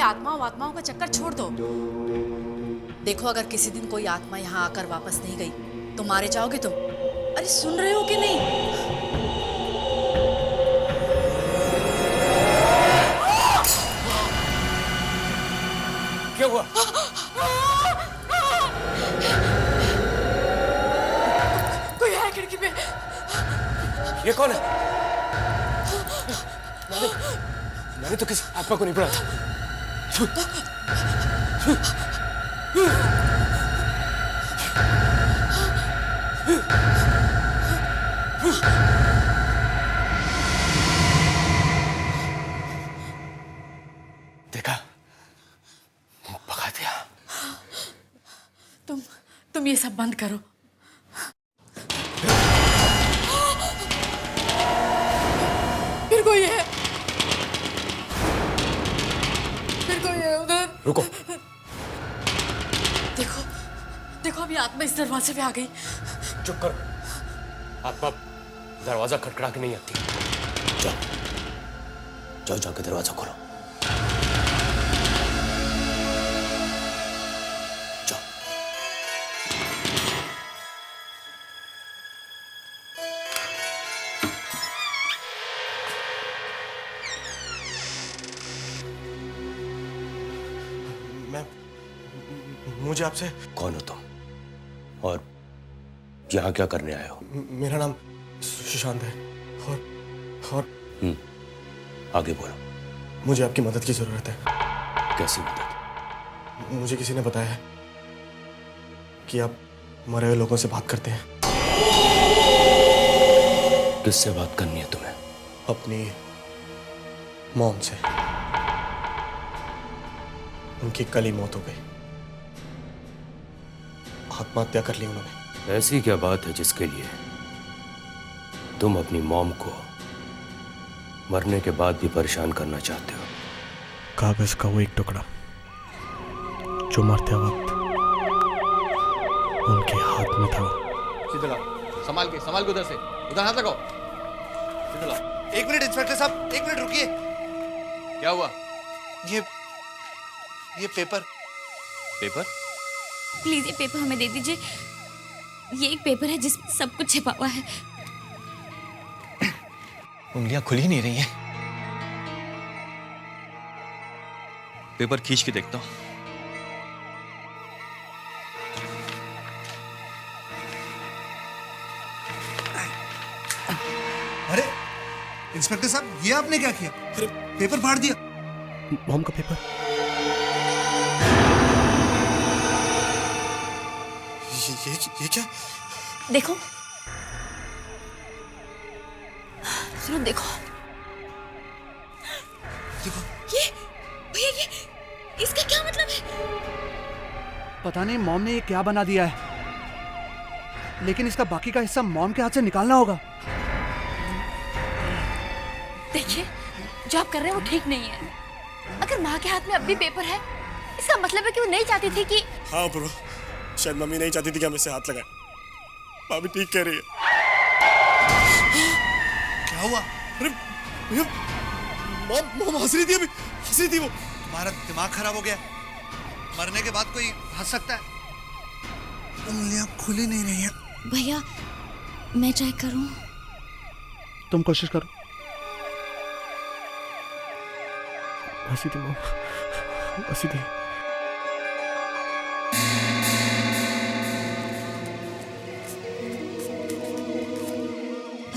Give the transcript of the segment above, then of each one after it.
आत्माओं का चक्कर छोड़ दो। देखो, अगर किसी दिन कोई आत्मा यहाँ आकर वापस नहीं गई तो मारे जाओगे तुम। अरे सुन रहे हो कि नहीं? क्या हुआ? कोई है खिड़की पे। ये कौन है? मैंने तो किसी आत्मा को नहीं पढ़ा था। देखा, भगा दिया। तुम ये सब बंद करो। फिर कोई है, उधर। रुको। देखो अभी आत्मा इस दरवाजे पे आ गई। चुप करो। आत्मा दरवाजा खटखड़ा के नहीं आती। जाओ जाके दरवाजा खोलो। जाओ। मुझे आपसे। कौन हो तुम और यहाँ क्या करने आए हो? मेरा नाम सुशांत है और आगे बोलो। मुझे आपकी मदद की जरूरत है। कैसी मदद? मुझे किसी ने बताया है कि आप मरे हुए लोगों से बात करते हैं। किससे बात करनी है तुम्हें? अपनी मॉम से। उनकी कल ही मौत हो गई। आत्महत्या कर ली उन्होंने। ऐसी क्या बात है जिसके लिए तुम अपनी मॉम को मरने के बाद भी परेशान करना चाहते हो? कागज का वो एक टुकड़ा जो मरते वक्त उनके हाथ में था। सीधे लाओ, संभाल के उधर से, उधर हाथ लगाओ। सीधे लाओ। एक मिनट इंस्पेक्टर साहब, एक मिनट रुकिए। क्या हुआ? ये पेपर। प्लीज ये पेपर हमें दे दीजिए। ये एक पेपर है जिसमें सब कुछ छिपा हुआ है। उंगलियां खुल ही नहीं रही हैं। पेपर खींच के देखता हूं। अरे इंस्पेक्टर साहब, ये आपने क्या किया? अरे पेपर फाड़ दिया। मॉम का पेपर। ये क्या? देखो, सुनो, देखो ये भैया, ये इसका क्या मतलब है? पता नहीं मॉम ने ये क्या बना दिया है, लेकिन इसका बाकी का हिस्सा मॉम के हाथ से निकालना होगा। देखिए, जो आप कर रहे हैं वो ठीक नहीं है। अगर माँ के हाथ में अब भी पेपर है, इसका मतलब है कि वो नहीं चाहती थी कि। हाँ ब्रो, शायद मम्मी नहीं चाहती थी कि हम इससे हाथ लगाएं। भाभी ठीक कह रही है। क्या हुआ? अरे भैया, मॉम हंस रही थी, अभी हंस रही थी वो। तुम्हारा दिमाग खराब हो गया? मरने के बाद कोई हंस सकता है? उंगलियां खुली नहीं रही हैं। भैया, मैं ट्राई करूं? तुम कोशिश करो। हंसी थी मॉम, हंसी थी।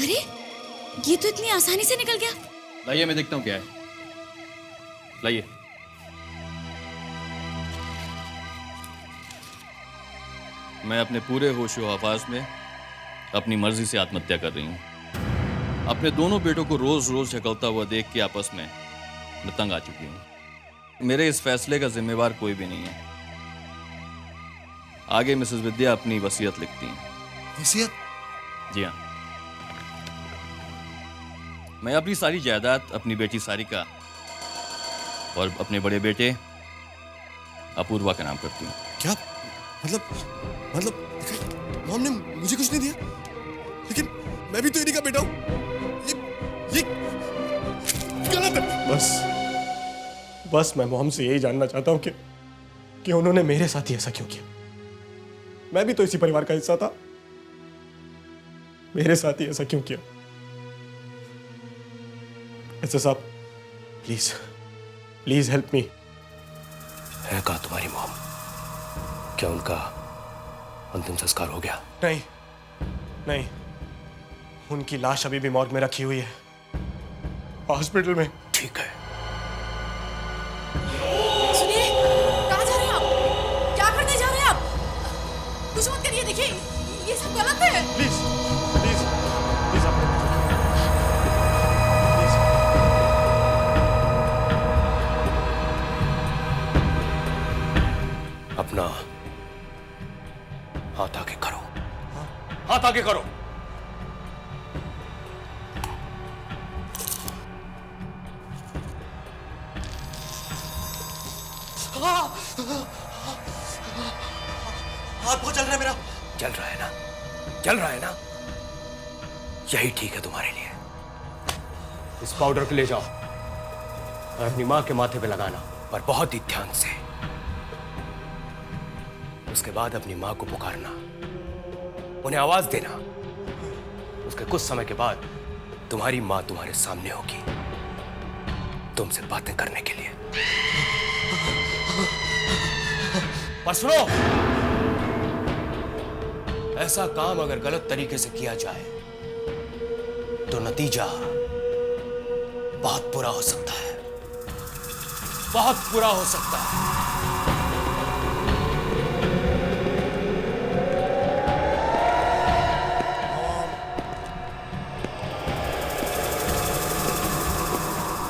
अरे, ये तो इतनी आसानी से निकल गया। लाइए, मैं देखता हूँ क्या है। लाइए। मैं अपने पूरे होशो हवास में अपनी मर्जी से आत्महत्या कर रही हूँ। अपने दोनों बेटों को रोज रोज झकलता हुआ देख के आपस में मैं तंग आ चुकी हूँ। मेरे इस फैसले का जिम्मेवार कोई भी नहीं है। आगे मिसेस विद्या अपनी वसीयत लिखती हैं। वसीयत? जी हाँ। मैं अपनी सारी जायदाद अपनी बेटी सारिका और अपने बड़े बेटे अपूर्वा का नाम करती हूँ। क्या मतलब मॉम ने मुझे कुछ नहीं दिया, लेकिन मैं भी तो इन्हीं का बेटा हूँ। ये गलत है। बस मैं मॉम से यही जानना चाहता हूँ कि उन्होंने मेरे साथ ही ऐसा क्यों किया। मैं भी तो इसी परिवार का हिस्सा था, मेरे साथ ही ऐसा क्यों किया। ऐसा साहब प्लीज प्लीज हेल्प मी। है कहाँ तुम्हारी मॉम? क्या उनका अंतिम संस्कार हो गया? नहीं नहीं, उनकी लाश अभी भी मॉर्ग में रखी हुई है, हॉस्पिटल में। ठीक है। सुनिए, कहाँ जा रहे हैं आप? क्या करने जा रहे हैं आप? कुछ मत करिए, देखिए ये सब गलत है। प्लीज प्लीज प्लीज आप प्लीज। अपना हाथ आगे करो, हाथ आगे करो। हाथ बहुत जल रहा है मेरा। जल रहा है ना? जल रहा है ना? यही ठीक है तुम्हारे लिए। इस पाउडर को ले जाओ और अपनी मां के माथे पे लगाना, पर बहुत ही ध्यान से। उसके बाद अपनी मां को पुकारना, उन्हें आवाज देना। उसके कुछ समय के बाद तुम्हारी मां तुम्हारे सामने होगी, तुमसे बातें करने के लिए। पर सुनो, ऐसा काम अगर गलत तरीके से किया जाए तो नतीजा बहुत बुरा हो सकता है, बहुत बुरा हो सकता है।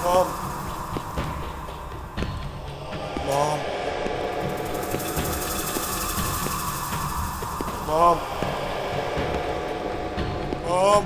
Mom mom mom mom.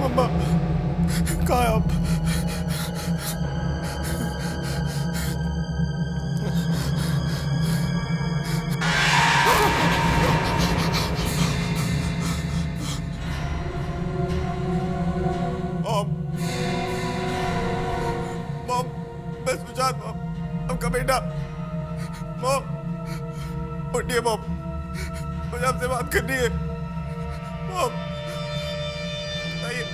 मम्मा कहाँ है आप? मॉम, मैं सुजात मॉम, आपका बेटा। मॉम उठिए मॉम, मुझे आपसे बात करनी है। मॉम बताइए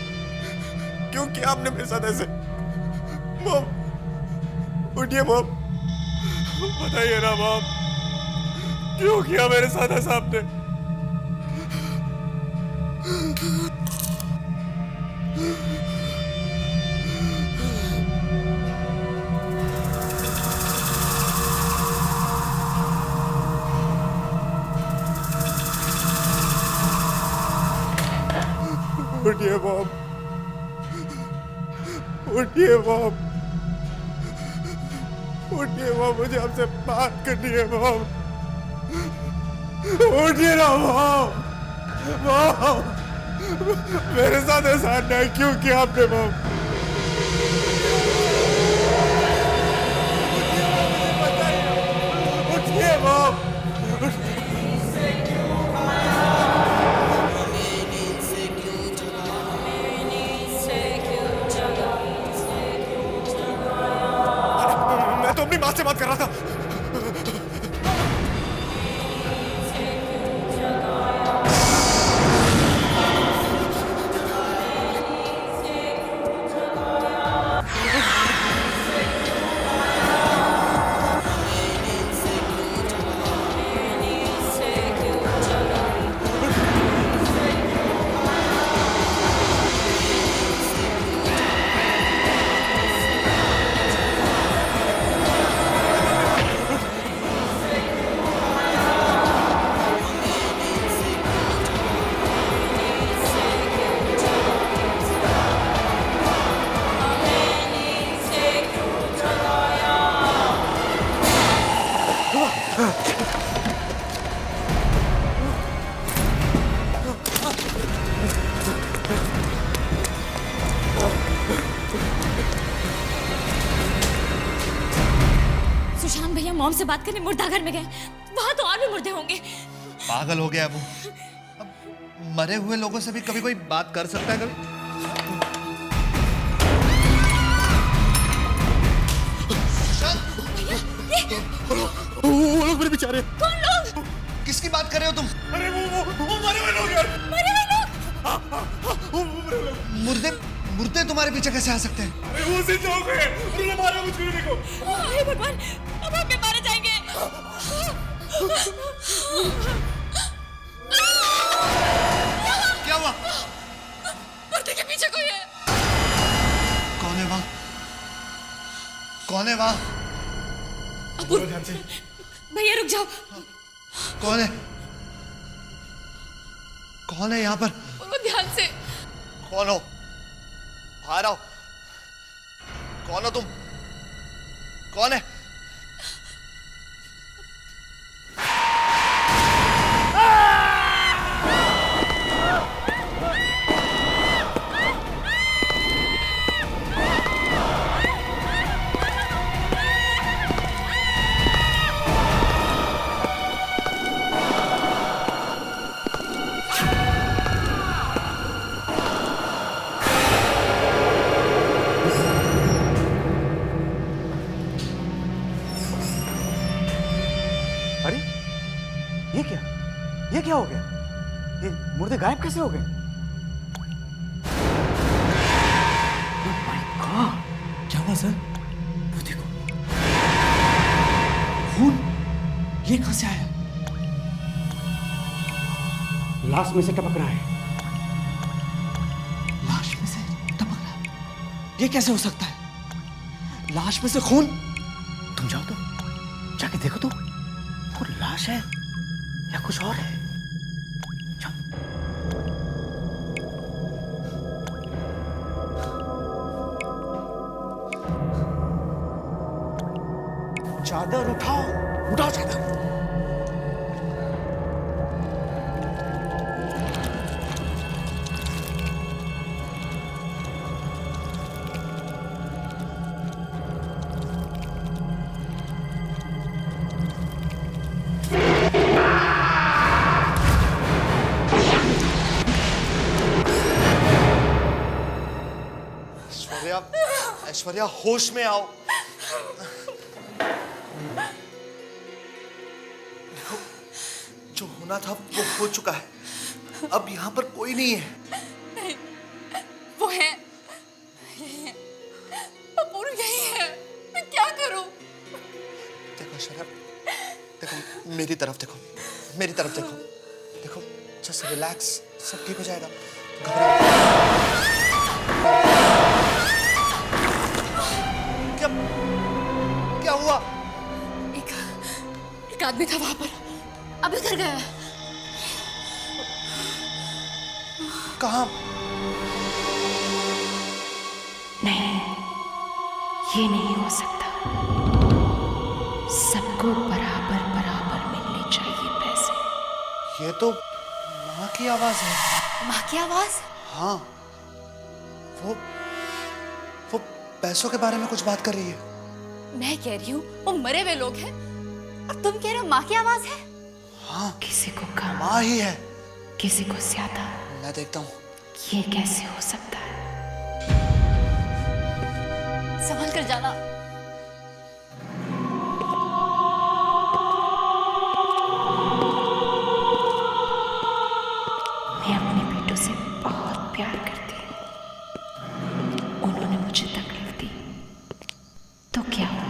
क्यों किया आपने मेरे साथ ऐसे? मॉम उठिए मॉम, बताइए ना मॉम, क्यों किया मेरे साथ ऐसा आपने? उठिए मॉम, उठिए मॉम, उठिए मॉम, मुझे आपसे बात करनी है मॉम। उठिए ना मॉम, मॉम मेरे साथ ऐसा अन्याय क्यों किया आपने मॉम? उठिए मॉम। राज से बात कर रहा था। सुशांत भैया मॉम से बात करने मुर्दाघर में गए, वहां तो और भी मुर्दे होंगे। पागल हो गया है वो। अब मरे हुए लोगों से भी कभी कोई बात कर सकता है कभी? वो लोग मेरे बेचारे। कौन लोग? किसकी बात कर रहे हो तुम? अरे वो मरे हुए लोग यार। मरे हुए लोग? वो मरे हुए लोग। मुर्दे मुर्दे तुम्हारे पीछे कैसे आ सकते हैं? अरे वो जिंदा हो गए। उन्होंने मारा मुझको, देखो। हे भगवान, अब हम भी मारे जाएंगे। क्या हुआ? मुर्दे के पीछे कोई है। कौन है वहां? कौन है वहां? भैया रुक जाओ। कौन है? कौन है यहाँ पर? वो ध्यान से। कौन हो? बाहर आओ। कौन हो तुम? कौन है? अरे ये क्या हो गया? ये मुर्दे गायब कैसे हो गए? Oh my God! क्या हुआ सर? वो देखो, खून ये कहां से आया? लाश में से टपक रहा है। लाश में से टपक रहा है? ये कैसे हो सकता है? लाश में से खून? तुम जाओ तो, जाके देखो तो, वो लाश है या कुछ और है? जाओ। चादर उठाओ, उठाओ चादर। ऐश्वर्या, ऐश्वर्या होश में आओ। देखो, जो होना था वो हो चुका है। अब यहाँ पर कोई नहीं है। नहीं, वो है। अपूर्व यही है। मैं क्या करूं? देखो ऐश्वर्या, देखो मेरी तरफ देखो, मेरी तरफ देखो, देखो जस्ट रिलैक्स, सब ठीक हो जाएगा। क्या क्या हुआ? एक आदमी था वहां पर, अब इधर गया है। कहाँ? नहीं, ये नहीं हो सकता। सबको बराबर बराबर मिलने चाहिए पैसे। ये तो माँ की आवाज है। माँ की आवाज? हाँ, वो पैसों के बारे में कुछ बात कर रही है। मैं कह रही हूँ वो मरे हुए लोग हैं और तुम कह रहे हो माँ की आवाज है। हाँ, किसी को कम, माँ ही है। किसी को ज्यादा। मैं देखता हूँ। ये कैसे हो सकता है? संभल कर जाना। उनसे बहुत प्यार करती हूँ। उन्होंने मुझे तकलीफ दी तो क्या हुआ,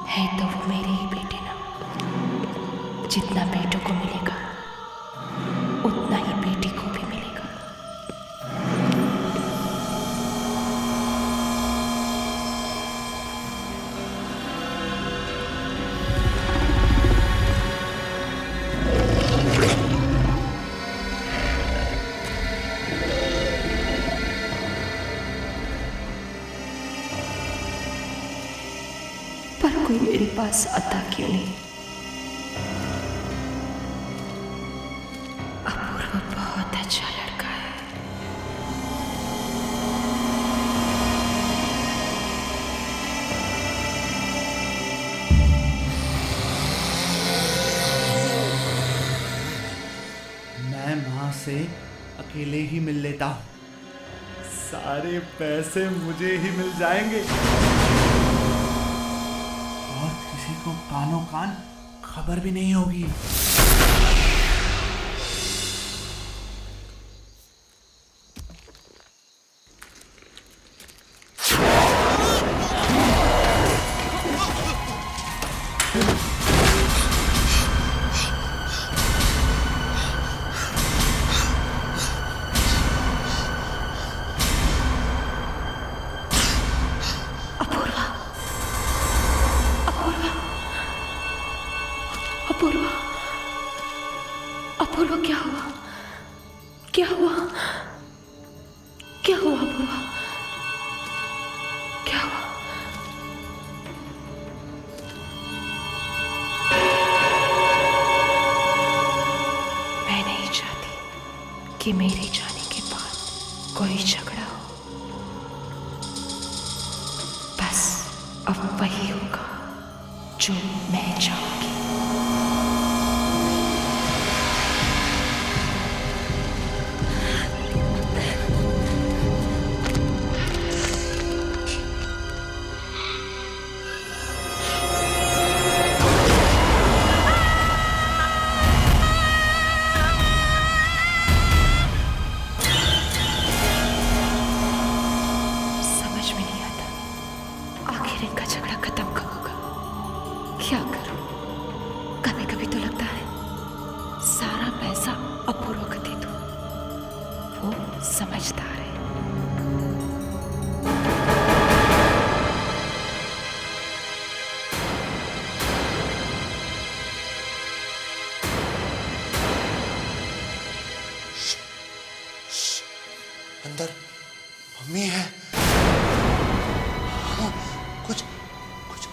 है तो वो मेरे ही बेटे ना। जितना बेटों को मिलेगा उतना ही बेटी को भी मिलेगा। पर कोई मेरे पास आता क्यों नहीं? अपूर्व बहुत अच्छा लड़का है। मैं माँ से अकेले ही मिल लेता हूँ, सारे पैसे मुझे ही मिल जाएंगे और किसी को कानों कान खबर भी नहीं होगी। अपूर्वा, अपूर्वा क्या हुआ? क्या हुआ? क्या हुआ अपूर्वा? क्या हुआ? मैं नहीं चाहती कि मेरे जाने के बाद कोई झगड़ा हो। बस अब वही होगा जो मैं चाहूंगी। समझ में नहीं आता आखिर इनका झगड़ा खत्म कब होगा। क्या करूं? कभी कभी तो लगता है सारा पैसा अपूर्व को दे दूं, वो समझदार है। अंदर मम्मी है। हाँ, कुछ कुछ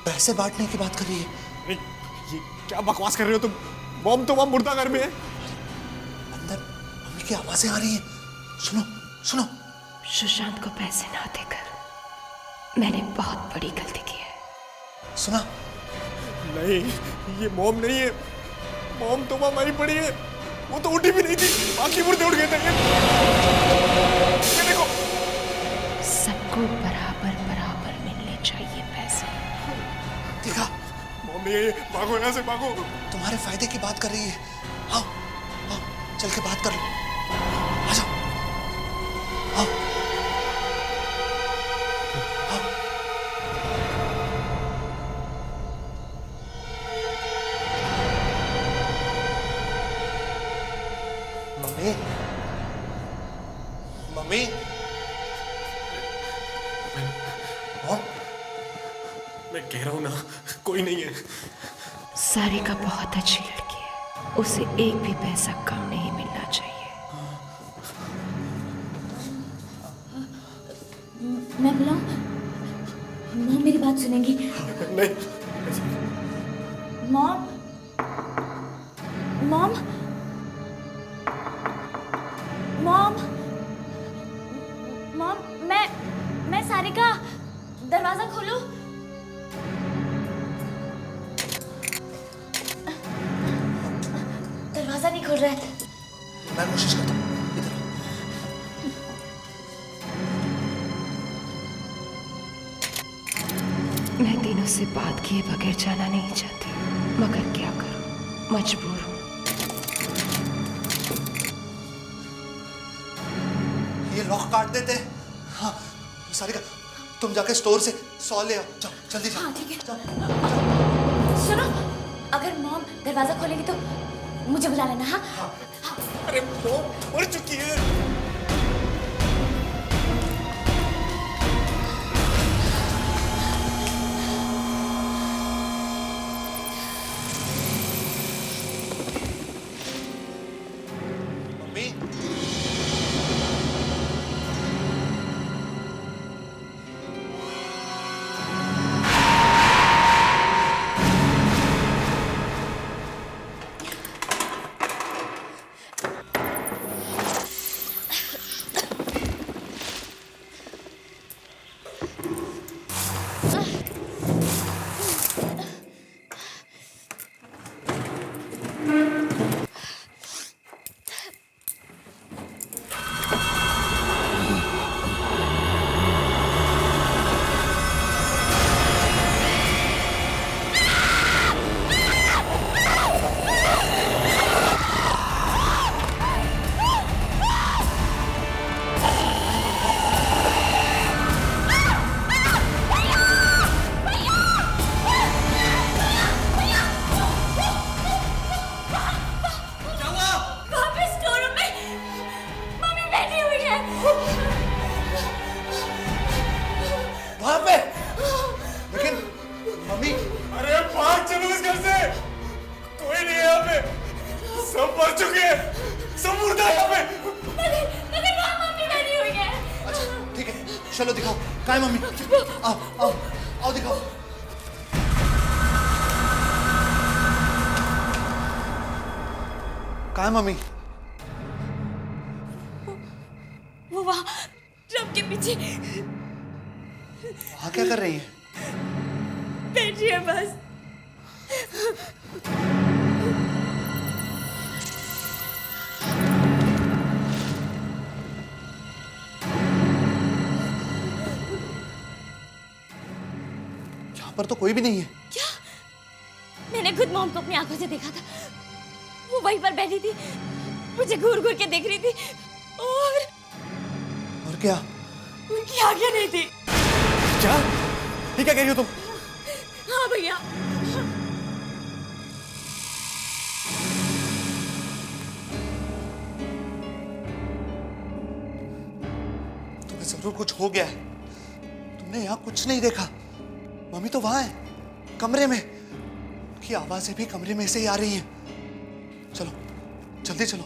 पैसे बांटने की बात कर रही है। ये क्या बकवास कर रहे हो तुम? बॉम्ब तो वहां मुर्दा घर में है। अंदर मम्मी की आवाजें आ रही हैं। सुनो सुनो। सुशांत को पैसे ना देकर मैंने बहुत बड़ी गलती की है। सुना? नहीं, ये मॉम नहीं है। मॉम तो वहां मरी पड़ी है। वो तो उठी भी नहीं थी, बाकी मुर्दे उठ गए थे। ये देखो। सबको बराबर बराबर मिलने चाहिए पैसे। देखा? मॉम नहीं है ये। भागो यहाँ से, भागो। तुम्हारे फायदे की बात कर रही है। आओ आओ चल के बात कर लो। आ जाओ। आओ आओ। मम्मी मम्मी मॉम, मैं कह रहा हूँ ना, कोई नहीं है। सारिका बहुत अच्छी लड़की है, उसे एक भी पैसा कम नहीं मिलना चाहिए। मैं बुलाऊं? मॉम मेरी बात सुनेंगी? नहीं। मॉम, मॉम, मॉम, मॉम, मैं सारिका, दरवाजा खोलो। दरवाजा नहीं खोल रहा है। मैं कोशिश करता हूँ। इधर मैं दिनों से बात किए बगैर जाना नहीं चाहती, मगर क्या करूं, मजबूर हूं। ये लॉक काट देते हैं। हाँ सारिका, तुम जाके स्टोर से 100 ले आओ, जाओ जल्दी जाओ। हाँ ठीक है। सुनो, अगर मॉम दरवाजा खोलेगी तो मुझे बुला लेना। हाँ अरे मॉम मर चुकी है। मम्मी, वहाँ पे स्टोर रूम में मम्मी बैठी हुई है। वहां पे? लेकिन मम्मी, अरे भाग चलो इस घर से, कोई नहीं है यहाँ पे, सब मर चुके हैं, सब मुर्दा है यहाँ पे। मगर वहाँ मम्मी बैठी हुई है। अच्छा ठीक है, चलो दिखाओ कहाँ है मम्मी। आओ आओ आओ दिखाओ। कहाँ है मम्मी? वो वहाँ ट्रक के पीछे वहाँ क्या कर रही है? बैठी है बस। यहाँ पर तो कोई भी नहीं है। क्या? मैंने खुद मॉम को अपनी आंखों से देखा था, वो वहीं पर बैठी थी, मुझे घूर घूर के देख रही थी और क्या? उनकी आंखें नहीं थी। क्या? ये क्या कह रही हो तुम? हाँ भैया। तुम्हें जरूर कुछ हो गया है, तुमने यहाँ कुछ नहीं देखा। मम्मी तो वहां है, कमरे में। उनकी आवाजें भी कमरे में से ही आ रही हैं। चलो जल्दी चलो।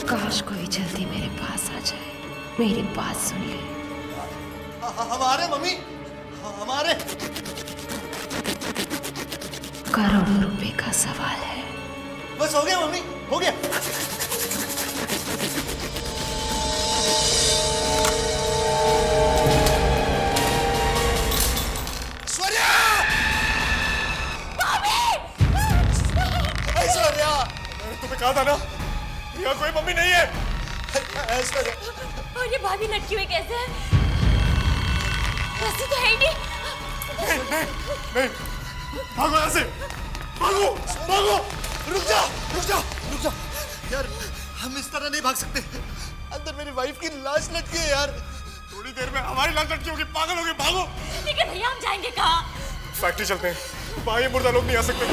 काश कोई जल्दी मेरे पास आ जाए, मेरी बात सुन ले। हमारे मम्मी, हमारे करोड़ों रुपए का सवाल है। बस हो गया मम्मी, हो गया। ऐश्वर्या! ऐश्वर्या! मैंने तुम्हें कहा था ना, यहाँ कोई मम्मी नहीं है। ऐश्वर्या! और ये भाभी लटकी हुई कैसे है? वैसे तो है ही नहीं। नहीं, भागो यहाँ से, भागो, भागो। रुक जा, रुक जा, रुक जा। यार हम इस तरह नहीं भाग सकते। अंदर मेरी वाइफ की लाश लटकी है यार। थोड़ी देर में हमारी लाश लटकी होगी, पागल होगी, भागो। लेकिन भैया हम जाएंगे कहाँ? फैक्ट्री चलते हैं, वहाँ ये मुर्दा लोग नहीं आ सकते।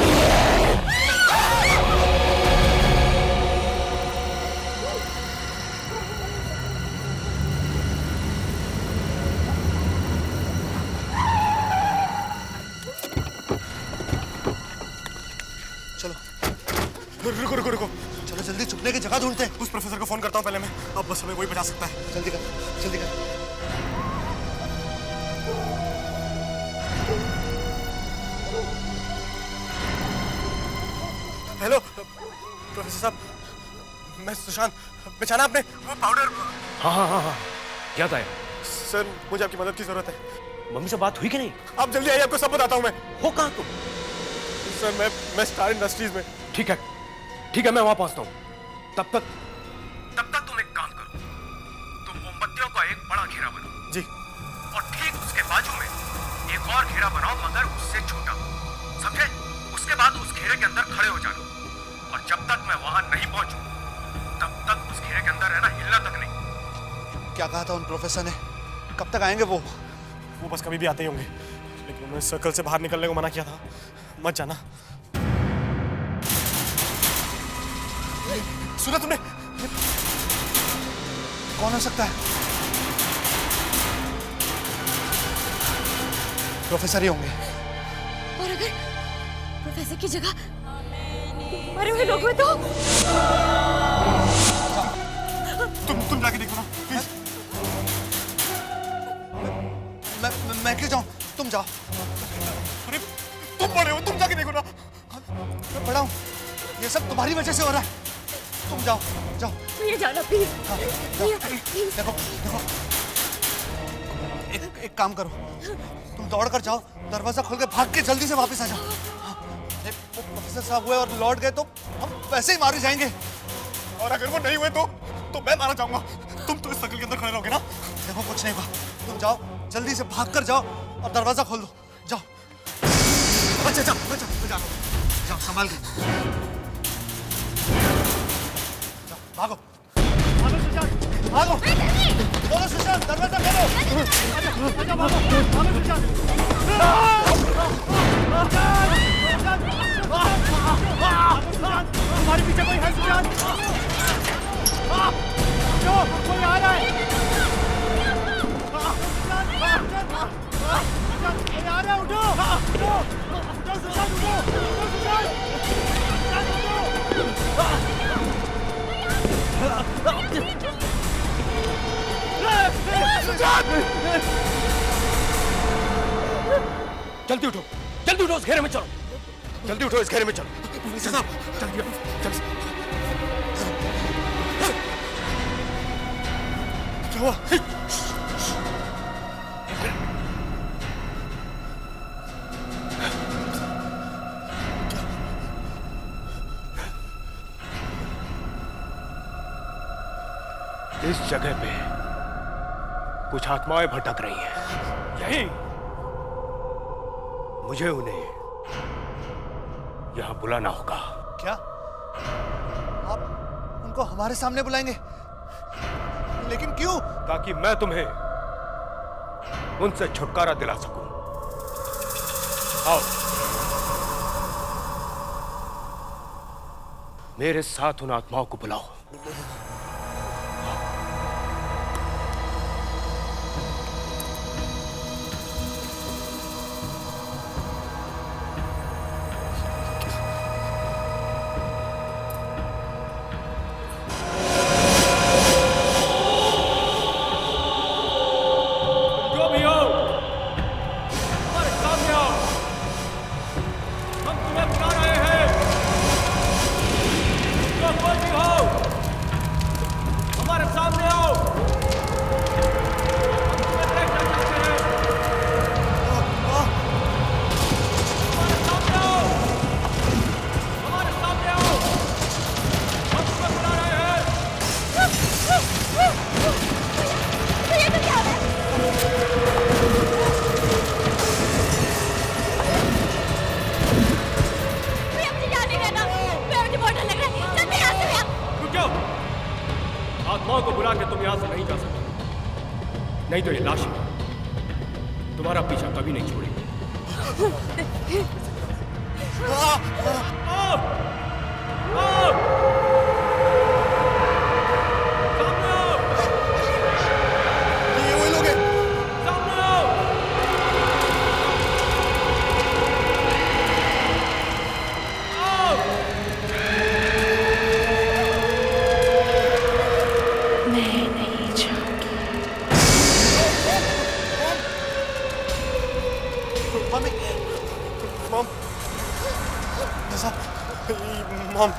चलो रुको रुको रुको, चलो जल्दी छुपने की जगह ढूंढते हैं। उस प्रोफेसर को फोन करता हूँ पहले मैं, अब बस हमें वही बचा सकता है। जल्दी कर, जल्दी कर। हेलो प्रोफेसर साहब, मैं सुशांत। पहचाना आपने वो पाउडर? हाँ हाँ हाँ हाँ, क्या था? सर मुझे आपकी मदद की जरूरत है। मम्मी से बात हुई कि नहीं? आप जल्दी आइए, आपको सब बताता हूँ मैं। हो कहाँ तुम? सर मैं स्टार इंडस्ट्रीज में। ठीक है मैं वहां पहुंचता हूँ। तब घेरा बनाओ। जी। और ठीक उसके बाजू में एक और घेरा बनाओ, मगर उससे छोटा, समझे? उसके बाद उस घेरे के अंदर खड़े हो जाना, और जब तक मैं वहां नहीं पहुंचूं तब तक उस घेरे के अंदर रहना, हिलना तक नहीं। क्या कहा था उन प्रोफेसर ने? कब तक आएंगे वो? वो बस कभी भी आते ही होंगे, लेकिन उन्होंने सर्कल से बाहर निकलने को मना किया था। मत जाना। सुना तुमने? कौन हो सकता है? प्रोफेसर ही होंगे। और अगर प्रोफेसर की जगह मरे हुए लोग हुए तो? तुम जाके देखो ना प्लीज। मैं क्यों जाऊं? तुम जाओ। अरे तुम बड़े हो, तुम जाके देखो ना। मैं बड़ा हूं, ये सब तुम्हारी वजह से हो रहा है। तुम जाओ जाओ। ये जाना प्लीज। देखो देखो, एक काम करो, तुम दौड़ कर जाओ, दरवाजा खोल के भाग के जल्दी से वापस आ जाओ। वो प्रोफेसर साहब हुए और लौट गए तो हम वैसे ही मारे जाएंगे। और अगर वो नहीं हुए तो मैं मारा जाऊंगा। तुम तो इस सर्कल के अंदर खड़े रहोगे ना? देखो कुछ नहीं हुआ, तुम जाओ, जल्दी से भाग कर जाओ और दरवाजा खोल दो। जाओ। अच्छा जाओ, जाओ संभाल के जाओ, भागो भागो सुशांत, भागो। बोलो सुशांत, दरवाजा खोलो। अच्छा भागो सुशांत। हमारे पीछे कोई है सुशांत? कोई आ रहा है। कोई आ रहा है, उठो उठो उठो सुशांत, उठो सुशांत। जल्दी उठो, जल्दी उठो, इस घेरे में चलो, जल्दी उठो, इस घेरे में चलो। जल्दी जल्दी। क्या हुआ? इस जगह पे कुछ आत्माएं भटक रही हैं। यही मुझे उन्हें यहां बुलाना होगा। क्या आप उनको हमारे सामने बुलाएंगे? लेकिन क्यों? ताकि मैं तुम्हें उनसे छुटकारा दिला सकूं। आओ, मेरे साथ उन आत्माओं को बुलाओ। आत्माओं को बुला के तुम यहां से नहीं जा सकते, नहीं तो ये लाश तुम्हारा पीछा कभी नहीं छोड़ेगी। ये वही लोग हैं। मैं नहीं जाऊंगी। मम्मी, मॉम, मॉम,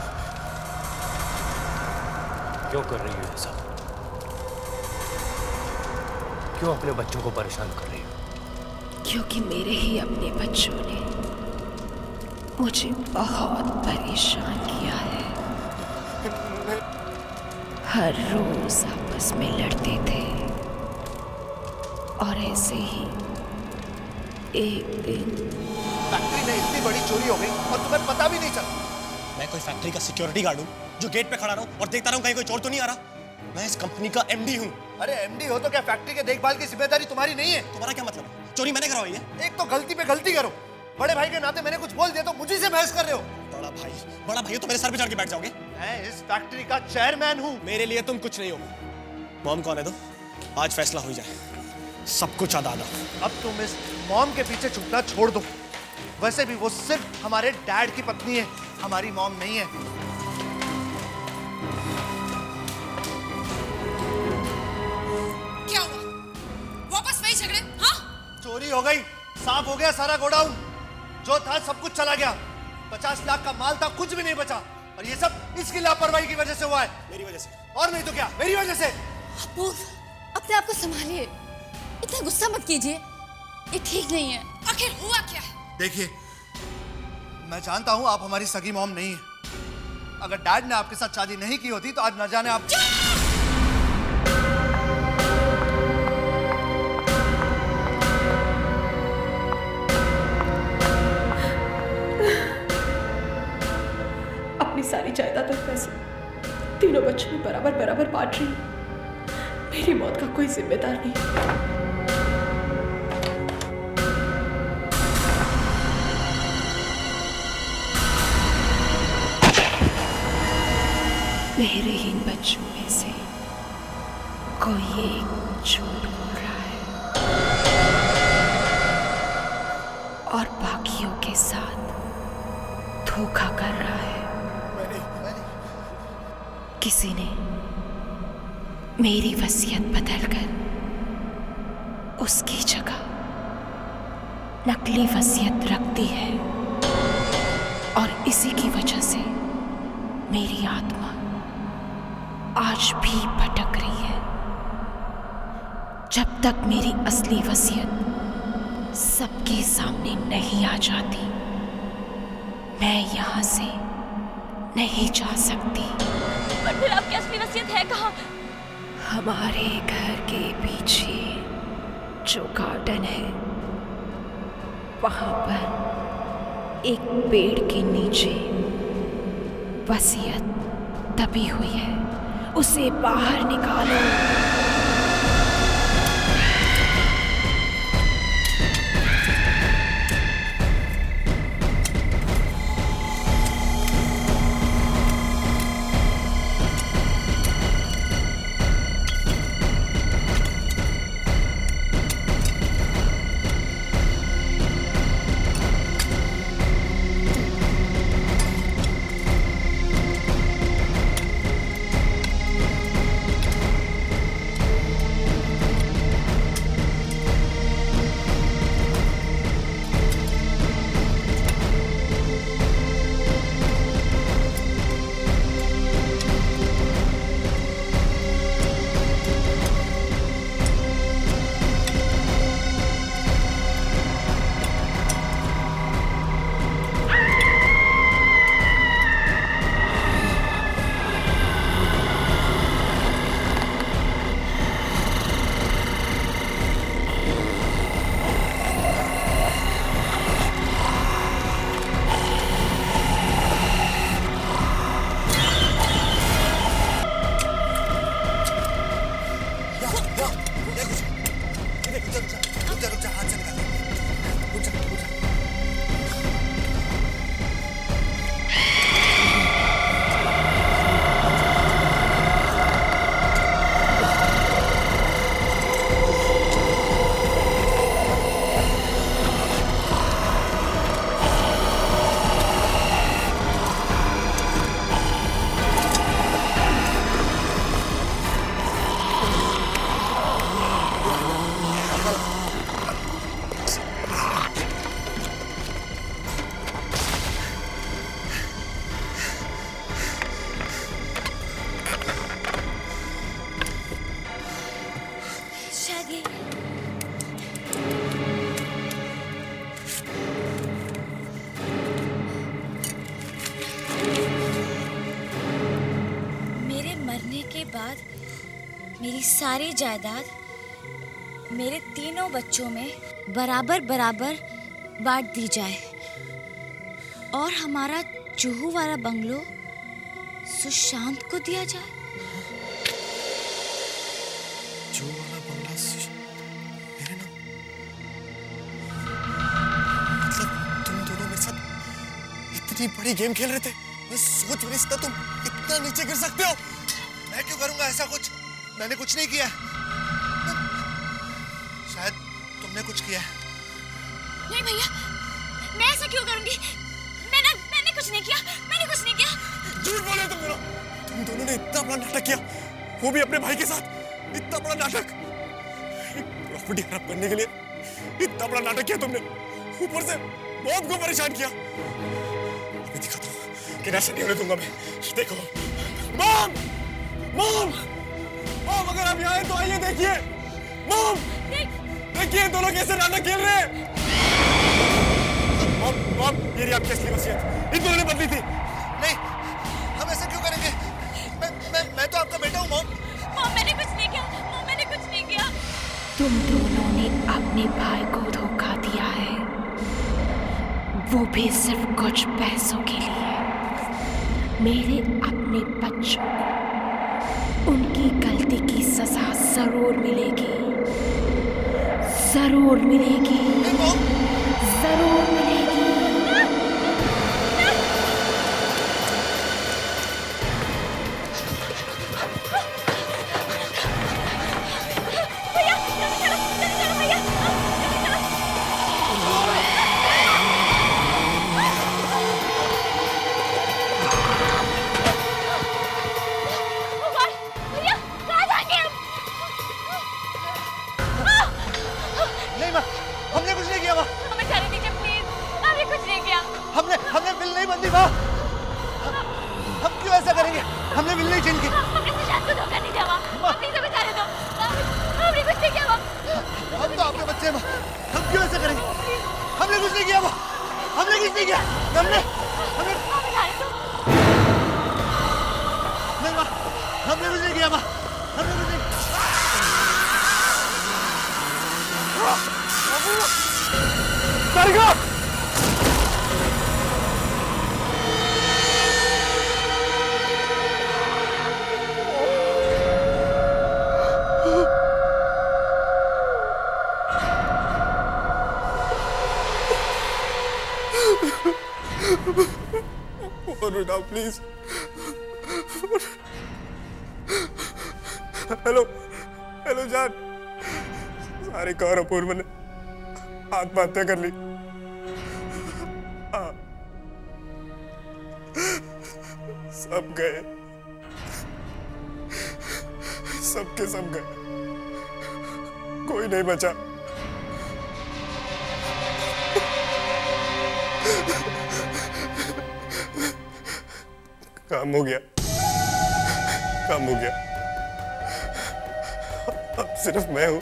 क्यों कर रही हो ये सब? क्यों अपने बच्चों को परेशान कर रही हो? क्योंकि मेरे ही अपने बच्चों ने मुझे बहुत परेशान किया है। हर रोज आपस में लड़ते थे, और ऐसे ही एक दिन फैक्ट्री में इतनी बड़ी चोरी हो गई और तुम्हें पता भी नहीं चला। मैं कोई फैक्ट्री का सिक्योरिटी गार्ड हूँ जो गेट पे खड़ा रहा हूँ और देखता रहा हूँ कहीं कोई चोर तो नहीं आ रहा। मैं इस कंपनी का एमडी हूँ। अरे एमडी हो तो क्या फैक्ट्री के देखभाल की जिम्मेदारी तुम्हारी नहीं है? तुम्हारा क्या मतलब है? चोरी मैंने करवाई है। एक तो गलती पे गलती करो, बड़े भाई के नाते मैंने कुछ बोल दिया तो मुझे से बहस कर रहे हो। बड़ा भाई हो तो मेरे सर पे चढ़ के बैठ जाओगे। मैं इस फैक्ट्री का चेयरमैन हूँ। मेरे लिए तुम कुछ नहीं हो। मॉम कौन है? तो आज फैसला हो जाए, सब कुछ दादा। अब तुम इस मॉम के पीछे छुपना छोड़ दो। वैसे भी वो सिर्फ हमारे डैड की पत्नी है, हमारी मॉम नहीं है। क्या हुआ? वापस वही झगड़े? हाँ? चोरी हो गई, साफ हो गया सारा गोडाउन। जो था सब कुछ चला गया। 50 लाख का माल था, कुछ भी नहीं बचा। और ये सब इसकी लापरवाही की वजह से हुआ है। मेरी वजह से? और नहीं तो क्या, मेरी वजह से। अपूर्व, अपने आप को संभालिए, इतना गुस्सा मत कीजिए, ये ठीक नहीं है। आखिर हुआ क्या है? देखिए, मैं जानता हूं आप हमारी सगी मॉम नहीं है। अगर डैड ने आपके साथ शादी नहीं की होती तो आज न जाने आप। अपनी सारी जायदाद और पैसे तीनों बच्चों में बराबर बराबर बांट रही हूँ। मेरी मौत का कोई जिम्मेदार नहीं। मेरे इन बच्चों में से कोई एक झूठ बोल रहा है और बाकियों के साथ धोखा कर रहा है। किसी ने मेरी वसीयत बदलकर उसकी जगह नकली वसीयत रख दी है और इसी की वजह से मेरी आत्मा आज भी भटक रही है। जब तक मेरी असली वसीयत सबके सामने नहीं आ जाती, मैं यहाँ से नहीं जा सकती। पर फिर आपकी असली वसीयत है कहाँ? हमारे घर के पीछे जो गार्डन है, वहां पर एक पेड़ के नीचे वसीयत दबी हुई है, उसे बाहर निकालो। मेरी सारी जायदाद मेरे तीनों बच्चों में बराबर बराबर बांट दी जाए और हमारा जुहू वाला बंगलो सुशांत को दिया जाए। जो वाला बंगला मेरे नाम, मतलब तुम दोनों मेरे साथ इतनी बड़ी गेम खेल रहे थे, मैं सोच भी नहीं सकता तुम इतना नीचे गिर सकते हो। मैं क्यों करूंगा ऐसा कुछ? मैंने कुछ नहीं किया। शायद तुमने कुछ किया है। नहीं भैया, मैं ऐसा क्यों करूंगी? मैंने कुछ नहीं किया, मैंने कुछ नहीं किया। झूठ बोले तुम दोनों ने इतना बड़ा नाटक किया, वो भी अपने भाई के साथ। इतना बड़ा नाटक, प्रॉपर्टी खराब करने के लिए इतना बड़ा नाटक किया तुमने, ऊपर से मॉम को परेशान किया। अभी दिखाता हूँ कि ऐसा नहीं होने दूंगा मैं। देखो मॉम, मॉम, मॉम अगर आप यहाँ आए तो आइए, देखिए मॉम, देखिए दोनों कैसे नाटक खेल रहे हैं। मॉम, मॉम, ये रही आपकी असली वसीयत, इन दोनों ने बदली थी। नहीं, हम ऐसा क्यों करेंगे? मैं तो आपका बेटा हूँ मॉम। मॉम मैंने कुछ नहीं किया, मॉम मैंने कुछ नहीं किया। तुम दोनों ने अपने भाई को धोखा दिया है, वो भी सिर्फ कुछ पैसों के लिए। मेरे अपने बच्चों को उनकी गलती की सजा जरूर मिलेगी, जरूर मिलेगी, जरूर मिलेगी। हमने कुछ नहीं किया माँ। हमें जाने दीजिए प्लीज, हमने कुछ नहीं किया। हमने बिल नहीं बंदी माँ। हम क्यों ऐसा करेंगे? हमने बिल नहीं छीन की। हमने सुशांत को धोखा नहीं दिया माँ, प्लीज हमें जाने दो। हमने कुछ नहीं किया माँ। हम तो आपके बच्चे हैं माँ, हम क्यों ऐसा करेंगे? हमने कुछ नहीं किया माँ, हमने कुछ नहीं किया। हमने जाने दो। नहीं माँ, हमने कुछ नहीं किया माँ, हमने कुछ नहीं। तारिका! बेटा प्लीज। हेलो हेलो जान, सारे कौर अपूर्व ने आत्महत्या कर ली। सब गए, सबके सब गए, कोई नहीं बचा। काम हो गया, काम हो गया। अब सिर्फ मैं हूं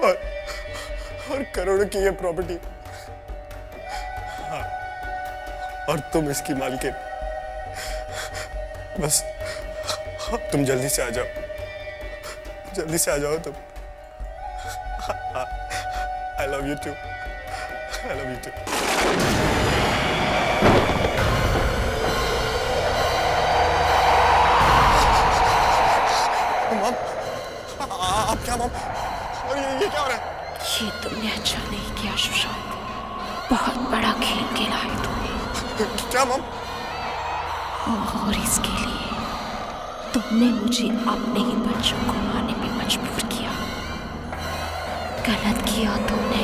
और करोड़ों की ये प्रॉपर्टी। हाँ, और तुम इसकी मालकिन। बस तुम जल्दी से आ जाओ, जल्दी से आ जाओ तुम। I love you too, I love you too. Mom, आप क्या मॉम? और ये क्या हो रहा है? ये तुमने अच्छा नहीं किया सुशांत, बहुत बड़ा खेल खेला है तुमने। क्या मॉम? और इसके लिए तुमने मुझे अपने ही बच्चों को मारने पे मजबूर किया। गलत किया तुमने,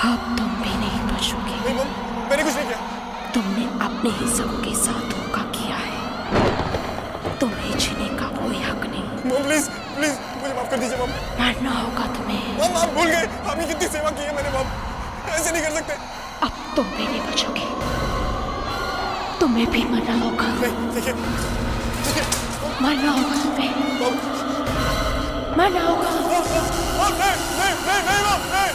अब तुम भी नहीं बचोगे। नहीं मॉम, मैंने कुछ नहीं किया। तुमने अपने ही सबों के साथ धोखा किया है, तुम्हें जीने का कोई हक नहीं। मॉम प्लीज प्लीज मुझे माफ कर दीजिए मॉम। मरना होगा तुम्हें। मॉम आप भूल गए, आपने कितनी सेवा की है मैंने मॉम, ऐसे नहीं कर सकते। अब तुम भी नहीं बचोगे, तुम्हें भी मरना होगा। नहीं देखिए, मरना होगा तुम्हें, मरना होगा। नहीं नहीं नहीं नहीं नहीं